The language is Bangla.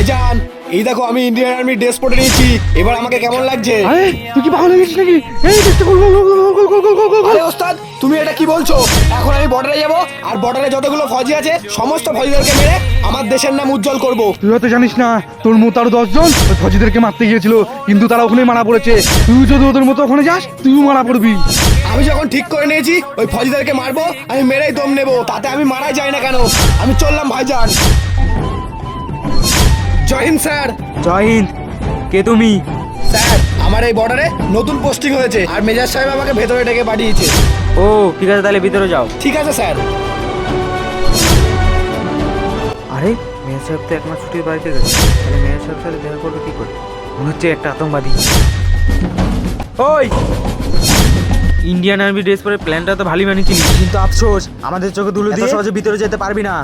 ভাইজান, এই দেখো আমি ইন্ডিয়ান আর্মি ড্রেস পরে নিয়েছি, এবার আমাকে কেমন লাগছে? আরে তুই কি পাগল হয়ে গেছিস নাকি? এই দেখতে গোল গোল গোল গোল গোল গোল গোল গোল। আরে ওস্তাদ, তুমি এটা কি বলছো? এখন আমি বর্ডারে যাব, আর বর্ডারে যতগুলো ফৌজি আছে সমস্ত ফৌজিদেরকে মেরে আমার দেশের নাম উজ্জ্বল করব। তুই হয়তো জানিস না, তোর মতো আরো 10 জন ওই ফৌজিদেরকে মারতে গিয়েছিল, কিন্তু তারা ওখানে মারা পড়েছে। তুই যদি ওদের মতো ওখানে যাস, তুইও মারা পড়বি। আমি যখন ঠিক করে নিয়েছি ওই ফৌজিদেরকে মারবো, আমি মেরেই দম নেবো, তাতে আমি মারা যাই না কেন। আমি চললাম ভাইজান। জয় হিন্দ স্যার। জয় হিন্দ। কে তুমি? স্যার, আমার এই বর্ডারে নতুন পোস্টিং হয়েছে, আর মেজর সাহেব আমাকে ভেতরে ডেকে পাঠিয়েছে। ও ঠিক আছে, তাহলে ভিতরে যাও। ঠিক আছে স্যার। আরে মেয়ের সাহেব তো 1 মাস ছুটির বাড়িতে গেছে, তাহলে মেয়ের সাহেব সাথে দেখা করবে কি করে? মনে হচ্ছে একটা আতঙ্কবাদী। ওই ইন্ডিয়ান আর্মি ড্রেস পরে প্ল্যানটা তো ভালোই বানিয়েছিলি, কিন্তু আফসোস আমাদের চোখে ধুলো দিয়ে সহজে ভিতরে যেতে পারবি না।